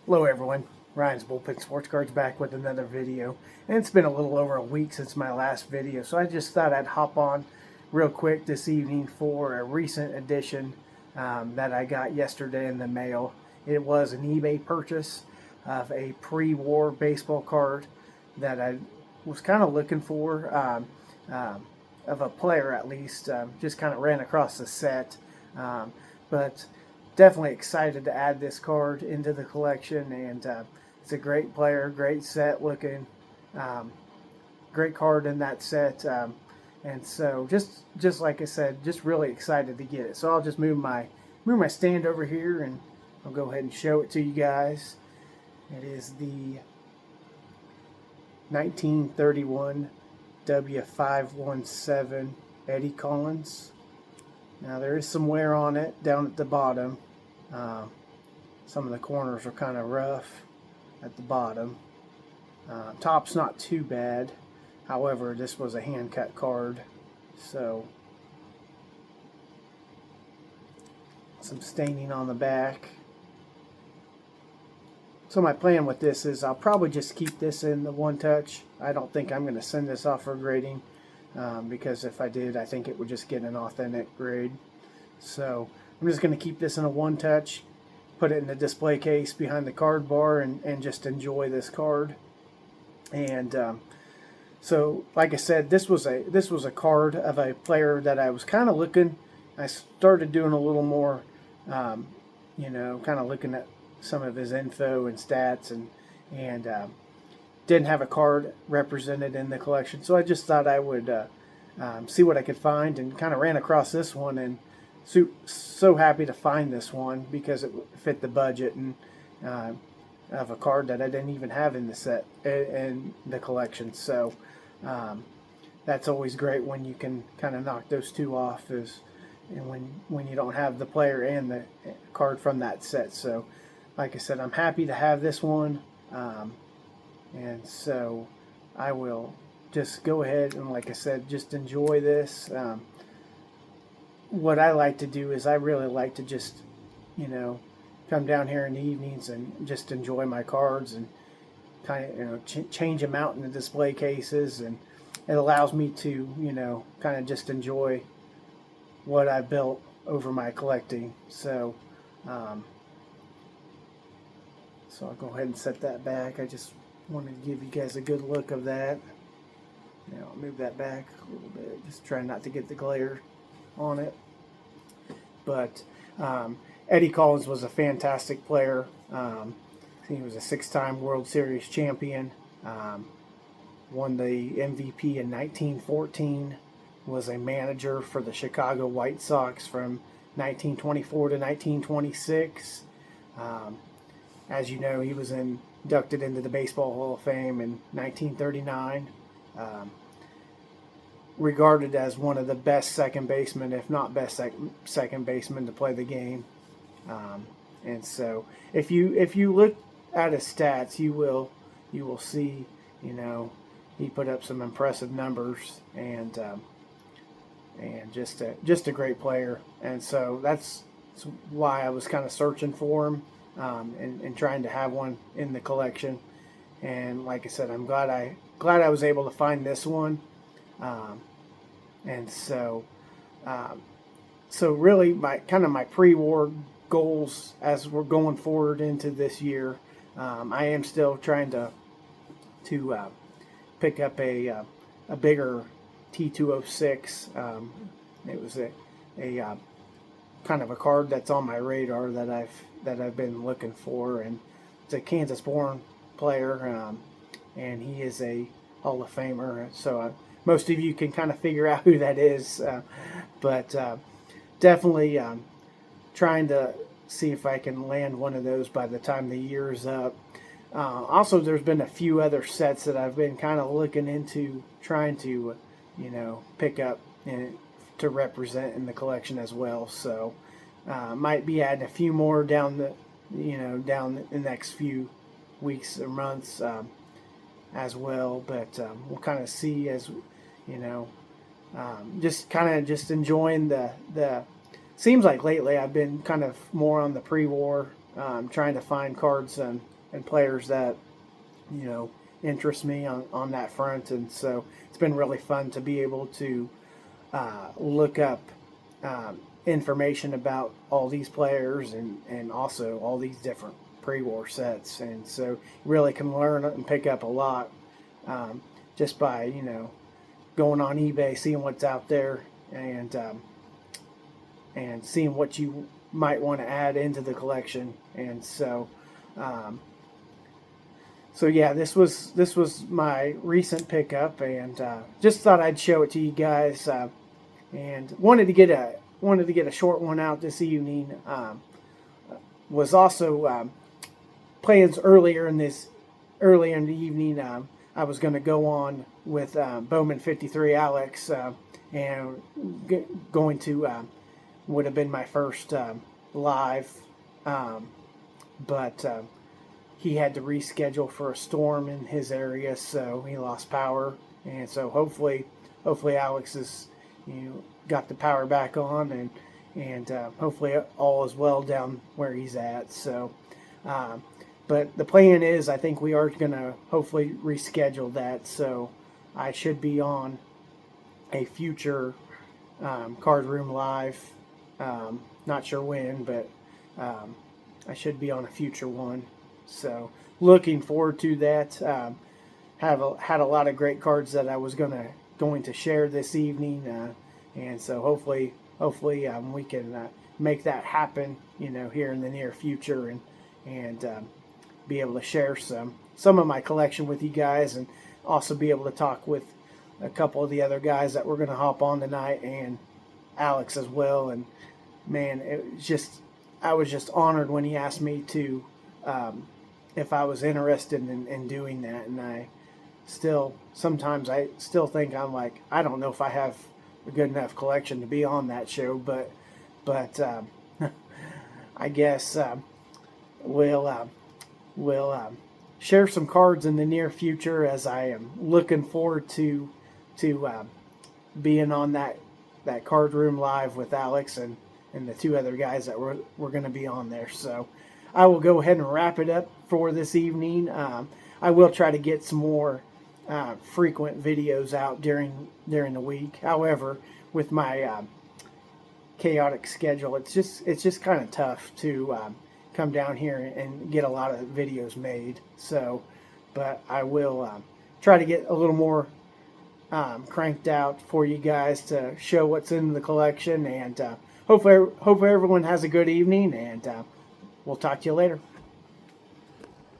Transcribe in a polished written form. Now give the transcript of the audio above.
Hello everyone, Ryan's Bullpen Sports Cards back with another video. And it's been a little over a week since my last video, so I just thought I'd hop on real quick this evening for a recent addition that I got yesterday in the mail. It was an eBay purchase of a pre-war baseball card that I was kind of looking for, of a player at least. Just kind of ran across the set, but definitely excited to add this card into the collection, and it's a great player, great set looking, great card in that set, and so just like I said, just really excited to get it. So I'll just move my stand over here, and I'll go ahead and show it to you guys. It is the 1931 W517 Eddie Collins. Now there is some wear on it down at the bottom. Some of the corners are kind of rough at the bottom. Top's not too bad. However, this was a hand cut card, so some staining on the back. So my plan with this is I'll probably just keep this in the one touch. I don't think I'm going to send this off for grading, because if I did, I think it would just get an authentic grade. So I'm just going to keep this in a one touch, put it in the display case behind the card bar, and just enjoy this card. And so like I said, this was a card of a player that I was kind of looking. I started doing a little more, kind of looking at some of his info and stats, and didn't have a card represented in the collection. So I just thought I would see what I could find, and kind of ran across this one, and so happy to find this one because it fit the budget, and of a card that I didn't even have in the set in the collection. So that's always great when you can kind of knock those two off, and when you don't have the player and the card from that set. So like I said, I'm happy to have this one, and so I will just go ahead and, like I said, just enjoy this. What I like to do is I really like to just, come down here in the evenings and just enjoy my cards, and kind of, change them out in the display cases, and it allows me to, kind of just enjoy what I built over my collecting. So, so I'll go ahead and set that back. I just wanted to give you guys a good look of that. I'll move that back a little bit, just trying not to get the glare on it. But Eddie Collins was a fantastic player. He was a 6-time World Series champion, won the MVP in 1914, was a manager for the Chicago White Sox from 1924 to 1926. As you know, he was inducted into the Baseball Hall of Fame in 1939. Regarded as one of the best second basemen, if not best second baseman to play the game. And so if you look at his stats, you will see, he put up some impressive numbers, and just a great player. And so that's why I was kind of searching for him, and trying to have one in the collection. And like I said, I'm glad I was able to find this one. And so really my pre-war goals as we're going forward into this year, I am still trying to pick up a bigger T206. It was a kind of a card that's on my radar that I've been looking for, and it's a Kansas-born player, and he is a Hall of Famer. So most of you can kind of figure out who that is, but definitely trying to see if I can land one of those by the time the year is up. Also, there's been a few other sets that I've been kind of looking into, trying to, pick up and to represent in the collection as well. So might be adding a few more down the next few weeks or months as well. But we'll kind of see as just enjoying the seems like lately I've been kind of more on the pre-war, trying to find cards and players that, you know, interest me on that front. And so it's been really fun to be able to look up information about all these players and also all these different pre-war sets. And so you really can learn and pick up a lot just by, you know, going on eBay, seeing what's out there, and seeing what you might want to add into the collection. And so so yeah, this was my recent pickup, and just thought I'd show it to you guys, and wanted to get a short one out this evening. Was also plans early in the evening. I was going to go on with Bowman 53 Alex, and going to would have been my first live, but he had to reschedule for a storm in his area, so he lost power. And so hopefully Alex has, you know, got the power back on, and hopefully all is well down where he's at. So but the plan is, I think we are going to hopefully reschedule that, so I should be on a future Card Room Live. Not sure when, but I should be on a future one. So looking forward to that. Had a lot of great cards that I was going to share this evening, and so hopefully we can make that happen, you know, here in the near future, and be able to share some of my collection with you guys, and also be able to talk with a couple of the other guys that we're going to hop on tonight, and Alex as well. And man, I was just honored when he asked me to, if I was interested in doing that. And sometimes I still think, I'm like, I don't know if I have a good enough collection to be on that show, but I guess we'll share some cards in the near future, as I am looking forward to being on that Card Room Live with Alex and the two other guys that we're going to be on there. So I will go ahead and wrap it up for this evening. I will try to get some more frequent videos out during the week. However, with my chaotic schedule, it's just kind of tough to come down here and get a lot of videos made. So, but I will try to get a little more cranked out for you guys to show what's in the collection, and hopefully everyone has a good evening, and we'll talk to you later.